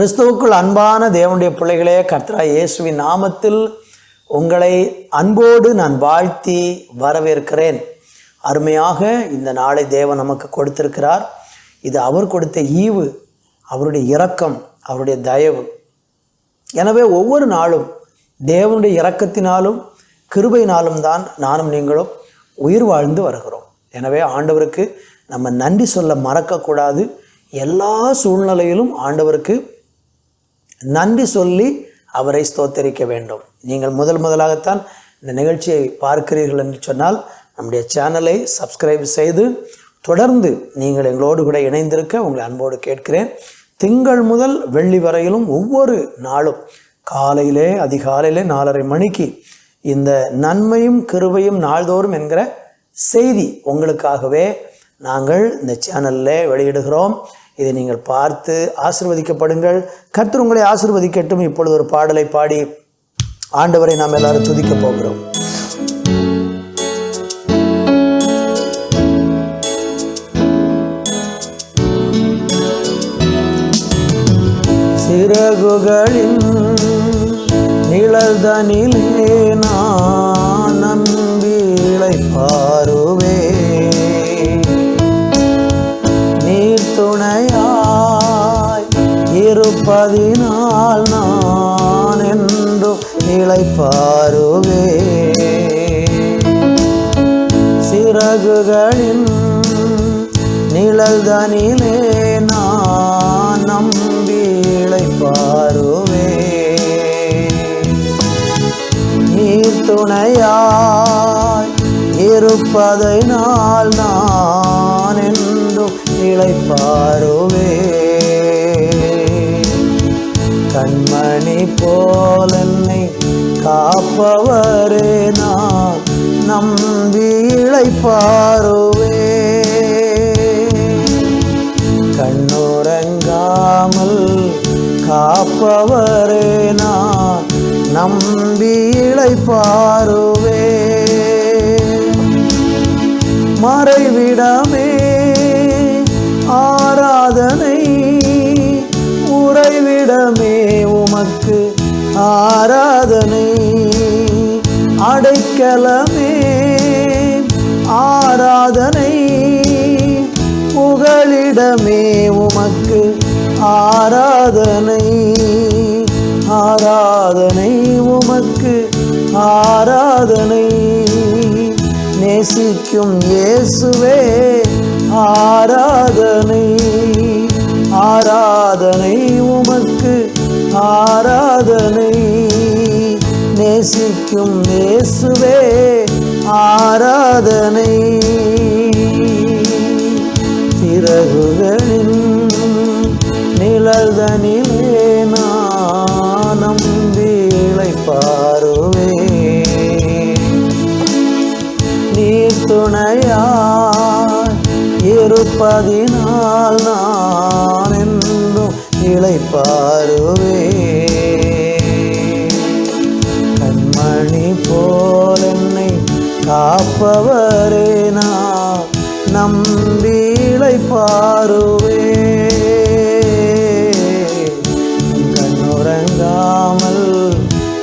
கிறிஸ்துவுக்குள் அன்பான தேவனுடைய பிள்ளைகளே, கர்த்தராகிய இயேசுவின் நாமத்தில் உங்களை அன்போடு நான் வாழ்த்தி வரவேற்கிறேன். அருமையாக இந்த நாளை தேவன் நமக்கு கொடுத்திருக்கிறார். இது அவர் கொடுத்த ஈவு, அவருடைய இரக்கம், அவருடைய தயவு. எனவே ஒவ்வொரு நாளும் தேவனுடைய இரக்கத்தினாலும் கிருபையினாலும் தான் நானும் நீங்களும் உயிர் வாழ்ந்து வருகிறோம். எனவே ஆண்டவருக்கு நம்ம நன்றி சொல்ல மறக்கக்கூடாது. எல்லா சூழ்நிலையிலும் ஆண்டவருக்கு நன்றி சொல்லி அவரை ஸ்தோத்தரிக்க வேண்டும். நீங்கள் முதலாகத்தான் இந்த நிகழ்ச்சியை பார்க்கிறீர்கள் என்று சொன்னால் நம்முடைய சேனலை சப்ஸ்கிரைப் செய்து தொடர்ந்து நீங்கள் எங்களோடு கூட இணைந்திருக்க உங்களை அன்போடு கேட்கிறேன். திங்கள் முதல் வெள்ளி வரையிலும் ஒவ்வொரு நாளும் காலையிலே அதிகாலையிலே 4:30 மணிக்கு இந்த நன்மையும் கிருபையும் நாள்தோறும் என்கிற செய்தி உங்களுக்காகவே நாங்கள் இந்த சேனலில் வெளியிடுகிறோம். இதை நீங்கள் பார்த்து ஆசீர்வதிக்கப்படுங்கள். கர்த்தர் உங்களை ஆசீர்வதிக்கட்டும். இப்பொழுது ஒரு பாடலை பாடி ஆண்டவரை நாம் எல்லாரும் துதிக்க போகிறோம். சிறகுகளின் நிழல்தனிலே நான் நம்பி இளைப்பாறுவே, துணையாய் இருப்பதினால் நான் என்றும் இளைப்பாறுவே. சிறகுகளின் நிழல்தனிலே நான் நம்பி இளைப்பாறுவே, நீர் துணையாய் இருப்பதினால் நான் என்றும் இளைப்பாறுவே. கண்மணி போல் என்னை காப்பவரே நான் நம்பி இளைப்பாறுவே. கண்ணுறங்காமல் காப்பவரே நான் நம்பி இளைப்பாறுவே. மறைவிடமே ஆராதனை, உறைவிடமே உமக்கு ஆராதனை. அடைக்கலமே ஆராதனை, புகலிடமே உமக்கு ஆராதனை. ஆராதனை உமக்கு ஆராதனை. நேசிக்கும் இயேசுவே ஆராதனை. ஆராதனை உமக்கு ஆராதனை. நேசிக்கும் இயேசுவே ஆராதனை. சிறகுகளின் நிழல்தனிலே நான் நம்பி இளைப்பாறுவே, நீர் துணையாய் இருப்பதினால் நான் என்றும் இளைப்பாறுவே. கண்மணி போல் என்னை காப்பவரே நான் நம்பி இளைப்பாறுவே. கண்ணுறங்காமல்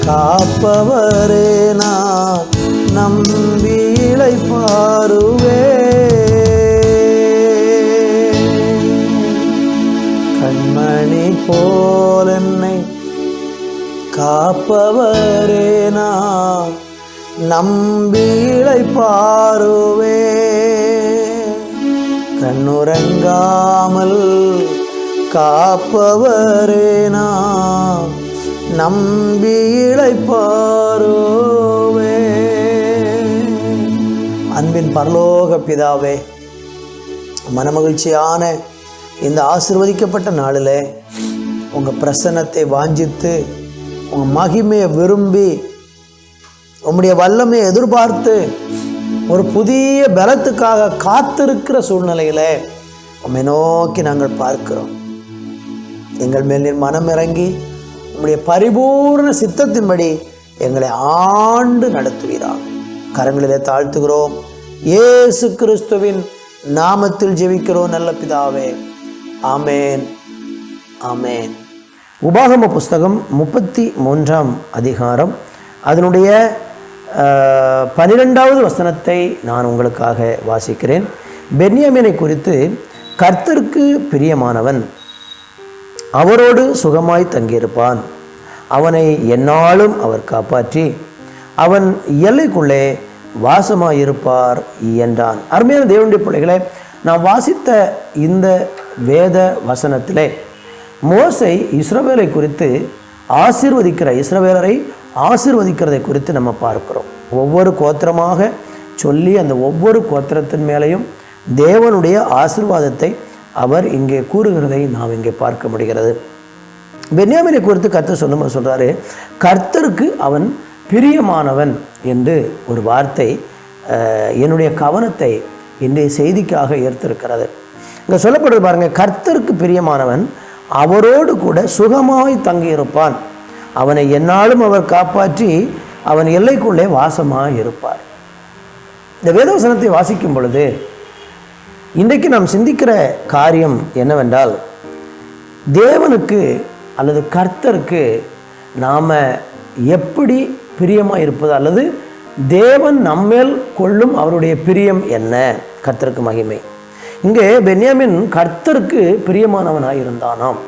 காப்பவரே நான் நம்பி இளைப்பாறுவே. கண்மணி போல் என்னை காப்பவரே நான் நம்பி இளைப்பாறுவே. கண்ணுறங்காமல் காப்பவரே நான் நம்பி இளைப்பாறுவே. அன்பின் பரலோக பிதாவே, மனமகிழ்ச்சியான இந்த ஆசீர்வதிக்கப்பட்ட நாளில் உங்கள் பிரசன்னத்தை வாஞ்சித்து, உங்கள் மகிமையை விரும்பி, உம்முடைய வல்லமையை எதிர்பார்த்து ஒரு புதிய பலத்துக்காக காத்திருக்கிற சூழ்நிலையில் உம்மை நோக்கி நாங்கள் பார்க்கிறோம். எங்கள் மேல் நீர் மனம் இறங்கி உம்முடைய பரிபூர்ண சித்தத்தின்படி எங்களை ஆண்டு நடத்துவீராக. கரங்களிலே தாழ்த்துகிறோம். இயேசு கிறிஸ்துவின் நாமத்தில் ஜெபிக்கிறோம் நல்ல பிதாவே. ஆமேன், ஆமேன். உபாகம புஸ்தகம் 33ஆம் அதிகாரம் அதனுடைய 12வது வசனத்தை நான் உங்களுக்காக வாசிக்கிறேன். பென்யாமீனை குறித்து, கர்த்தருக்கு பிரியமானவன் அவரோடு சுகமாய் தங்கியிருப்பான், அவனை எந்நாளும் அவர் காப்பாற்றி அவன் எல்லைக்குள்ளே வாசமாயிருப்பார் என்றான். அருமையான தேவனுடைய பிள்ளைகளை, நான் வாசித்த இந்த வேத வசனத்திலே மோசே இஸ்ரவேலை குறித்து இஸ்ரவேலரை ஆசீர்வதிக்கிறதை குறித்து நம்ம பார்க்கிறோம். ஒவ்வொரு கோத்திரமாக சொல்லி அந்த ஒவ்வொரு கோத்திரத்தின் மேலேயும் தேவனுடைய ஆசீர்வாதத்தை அவர் இங்கே கூறுகிறதை நாம் இங்கே பார்க்க முடிகிறது. பென்யாமீனை குறித்து கர்த்தர் சொல்றாரு, கர்த்தருக்கு அவன் பிரியமானவன் என்று ஒரு வார்த்தை என்னுடைய கவனத்தை இன்றைய செய்திக்காக ஈர்த்திருக்கிறது. இங்கே சொல்லப்படுறது பாருங்கள், கர்த்தருக்கு பிரியமானவன் அவரோடு கூட சுகமாய் தங்கியிருப்பான், அவனை எந்நாளும் அவர் காப்பாற்றி அவன் எல்லைக்குள்ளே வாசமாக இருப்பார். இந்த வேதவசனத்தை வாசிக்கும் பொழுது இன்றைக்கு நாம் சிந்திக்கிற காரியம் என்னவென்றால், தேவனுக்கு அல்லது கர்த்தருக்கு நாம் எப்படி பிரியமாக இருப்பது, அல்லது தேவன் நம்மேல் கொள்ளும் அவருடைய பிரியம் என்ன? கர்த்தருக்கு மகிமை. இங்கே பென்யாமீன் கர்த்தருக்கு பிரியமானவனாக இருந்தானாம்.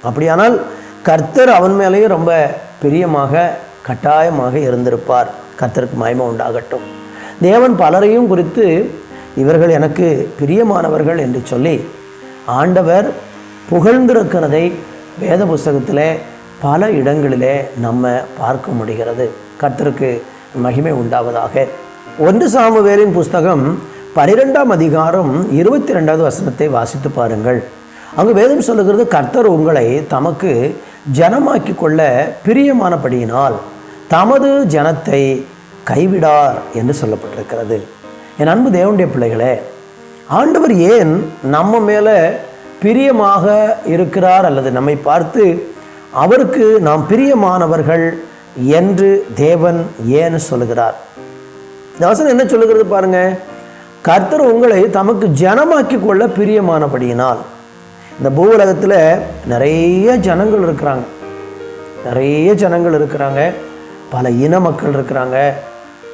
அப்படியானால் கர்த்தர் அவன் மேலேயும் ரொம்ப பிரியமாக கட்டாயமாக இருந்திருப்பார். கர்த்தருக்கு மகிமை உண்டாகட்டும். தேவன் பலரையும் குறித்து இவர்கள் எனக்கு பிரியமானவர்கள் என்று சொல்லி ஆண்டவர் புகழ்ந்திருக்கிறதை வேத புஸ்தகத்தில் பல இடங்களிலே நம்ம பார்க்க முடிகிறது. கர்த்தருக்கு மகிமை உண்டாவதாக. 1 சாமுவேலின் புஸ்தகம் 12ஆம் அதிகாரம் 22வது வசனத்தை வாசித்து பாருங்கள். அங்கு வேதம் சொல்லுகிறது, கர்த்தர் உங்களை தமக்கு ஜனமாக்கி கொள்ள பிரியமானபடியினால் தமது ஜனத்தை கைவிடார் என்று சொல்லப்பட்டிருக்கிறது. என் அன்பு தேவனுடைய பிள்ளைகளே, ஆண்டவர் ஏன் நம்ம மேலே பிரியமாக இருக்கிறார், அல்லது நம்மை பார்த்து அவருக்கு நாம் பிரியமானவர்கள் என்று தேவன் ஏன் சொல்லுகிறார்? இந்த வசனம் என்ன சொல்லுகிறது பாருங்க, கர்த்தர் உங்களை தமக்கு ஜனமாக்கி கொள்ள பிரியமானபடியினால். இந்த பூவுலகத்தில் நிறைய ஜனங்கள் இருக்கிறாங்க, பல இன மக்கள் இருக்கிறாங்க,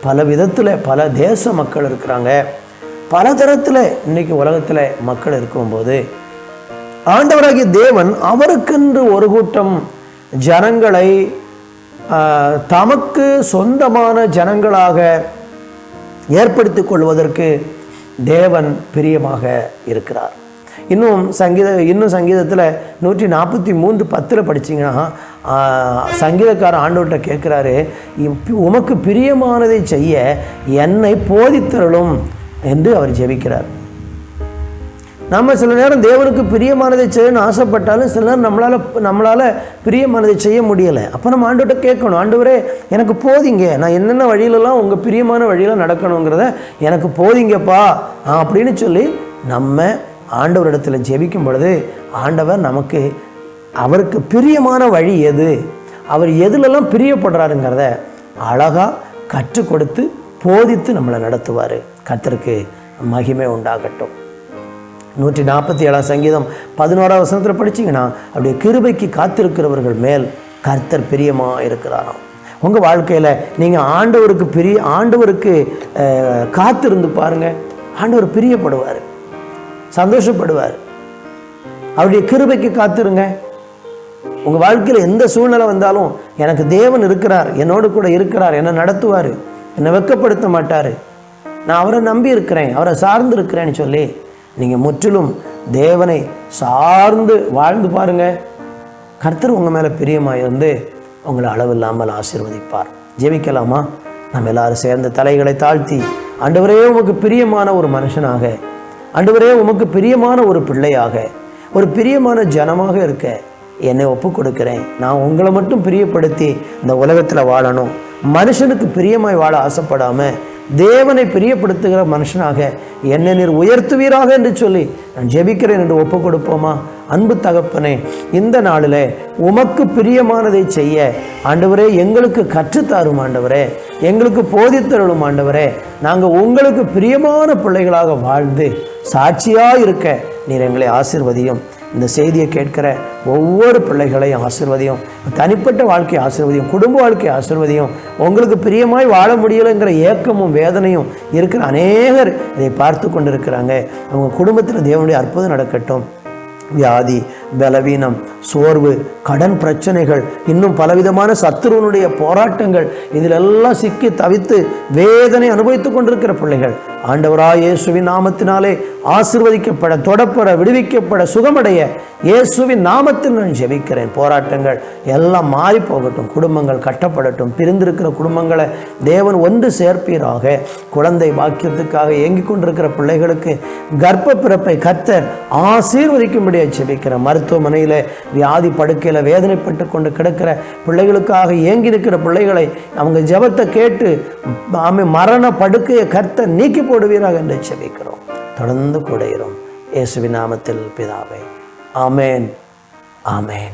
பல விதத்தில் பல தேச மக்கள் இருக்கிறாங்க, பல தரத்தில் இன்னைக்கு உலகத்தில் மக்கள் இருக்கும்போது ஆண்டவராகிய தேவன் அவருக்கென்று ஒரு கூட்டம் ஜனங்களை தமக்கு சொந்தமான ஜனங்களாக ஏற்படுத்தி கொள்வதற்கு தேவன் பிரியமாக இருக்கிறார். இன்னும் சங்கீதத்தில் 143:10 படிச்சிங்கன்னா சங்கீதக்காரன் ஆண்டவர்கிட்ட கேட்குறாரு, உமக்கு பிரியமானதை செய்ய என்னை போதித்தருளும் என்று அவர் ஜெபிக்கிறார். நம்ம சில நேரம் தேவனுக்கு பிரியமானதை செய்யணும்னு ஆசைப்பட்டாலும் சில நேரம் நம்மளால் பிரியமானதை செய்ய முடியலை. அப்போ நம்ம ஆண்டவர்கிட்ட கேட்கணும், ஆண்டவரே எனக்கு போதிங்க, நான் என்னென்ன வழியிலலாம் உங்கள் பிரியமான வழியில் நடக்கணுங்கிறத எனக்கு போதிங்கப்பா அப்படின்னு சொல்லி நம்ம ஆண்டவரிடத்தில் ஜெபிக்கும் பொழுது ஆண்டவர் நமக்கு அவருக்கு பிரியமான வழி எது, அவர் எதுலெல்லாம் பிரியப்படுறாருங்கிறத அழகாக கற்றுக் கொடுத்து போதித்து நம்மளை நடத்துவார். கர்த்தருக்கு மகிமை உண்டாகட்டும். 147ஆம் சங்கீதம் 11ஆம் வசனத்தில் படிச்சிங்கன்னா, அப்படியே கிருபைக்கு காத்திருக்கிறவர்கள் மேல் கர்த்தர் பிரியமாக இருக்கிறாராம். உங்கள் வாழ்க்கையில் நீங்கள் ஆண்டவருக்கு காத்திருந்து பாருங்கள், ஆண்டவர் பிரியப்படுவார், சந்தோஷப்படுவார். அவருடைய கிருபைக்கு காத்திருங்க. உங்கள் வாழ்க்கையில் எந்த சூழ்நிலை வந்தாலும் எனக்கு தேவன் இருக்கிறார், என்னோடு கூட இருக்கிறார், என்னை நடத்துவார், என்னை வெட்கப்படுத்த மாட்டார், நான் அவரை நம்பி இருக்கிறேன், அவரை சார்ந்து இருக்கிறேன்னு சொல்லி நீங்கள் முற்றிலும் தேவனை சார்ந்து வாழ்ந்து பாருங்கள். கர்த்தர் உங்கள் மேலே பிரியமாக இருந்து உங்களை அளவில்லாமல் ஆசீர்வதிப்பார். ஜெபிக்கலாமா? நம்ம எல்லாரும் சேர்ந்து தலைகளை தாழ்த்தி, ஆண்டவரே உமக்கு பிரியமான ஒரு மனுஷனாக, ஆண்டவரே உமக்கு பிரியமான ஒரு பிள்ளையாக, ஒரு பிரியமான ஜனமாக இருக்க என்னை ஒப்பு கொடுக்கிறேன். நான் உங்களை மட்டும் பிரியப்படுத்தி இந்த உலகத்தில் வாழணும், மனுஷனுக்கு பிரியமாய் வாழ ஆசைப்படாமல் தேவனை பிரியப்படுத்துகிற மனுஷனாக என்னை நீர் உயர்த்துவீராக என்று சொல்லி நான் ஜெபிக்கிறேன் என்று ஒப்பு கொடுப்போமா? அன்பு தகப்பனே, இந்த நாளில் உமக்கு பிரியமானதை செய்ய ஆண்டவரே எங்களுக்கு கற்றுத்தாரும் ஆண்டவரே, எங்களுக்கு போதித்தருளும் ஆண்டவரே. நாங்கள் உங்களுக்கு பிரியமான பிள்ளைகளாக வாழ்ந்து சாட்சியாக இருக்க நீர் எங்களை ஆசீர்வதியும். இந்த செய்தியை கேட்கிற ஒவ்வொரு பிள்ளைகளையும் ஆசீர்வதியும், தனிப்பட்ட வாழ்க்கை ஆசீர்வதியும், குடும்ப வாழ்க்கை ஆசீர்வதியும். உங்களுக்கு பிரியமாய் வாழ முடியலைங்கிற ஏக்கமும் வேதனையும் இருக்கிற அநேகர் இதை பார்த்து கொண்டிருக்கிறாங்க. அவங்க குடும்பத்தில் தேவனுடைய அற்புதம் நடக்கட்டும். வியாதி, பலவீனம், சோர்வு, கடன் பிரச்சனைகள், இன்னும் பலவிதமான சத்துருவனுடைய போராட்டங்கள், இதிலெல்லாம் சிக்கி தவித்து வேதனை அனுபவித்துக் கொண்டிருக்கிற பிள்ளைகள் ஆண்டவராய் இயேசுவின் நாமத்தினாலே ஆசீர்வதிக்கப்பட, தொடப்பட, விடுவிக்கப்பட, சுகமடைய இயேசுவின் நாமத்தில் நான் ஜெபிக்கிறேன். போராட்டங்கள் எல்லாம் மாறி போகட்டும், குடும்பங்கள் கட்டப்படட்டும், பிரிந்திருக்கிற குடும்பங்களை தேவன் ஒன்று சேர்ப்பீராக. குழந்தை பாக்கியத்துக்காக ஏங்கிக் கொண்டிருக்கிற பிள்ளைகளுக்கு கர்ப்ப பிறப்பை கர்த்தர் ஆசீர்வதிக்கும்படியாக ஜெபிக்கிறேன். மருத்துவமனையில் வியாதி படுக்கையில் வேதனைப்பட்டு கொண்டு கிடக்கிற பிள்ளைகளுக்காக ஏங்கி இருக்கிற பிள்ளைகளை அவங்க ஜெபத்தை கேட்டு மரண படுக்கையை கர்த்தர் நீக்கி போடுவீராக என்று ஜெபிக்கிறோம். தொடர்ந்து கூட இரும். இயேசுவின் நாமத்தில் பிதாவே, ஆமேன், ஆமேன்.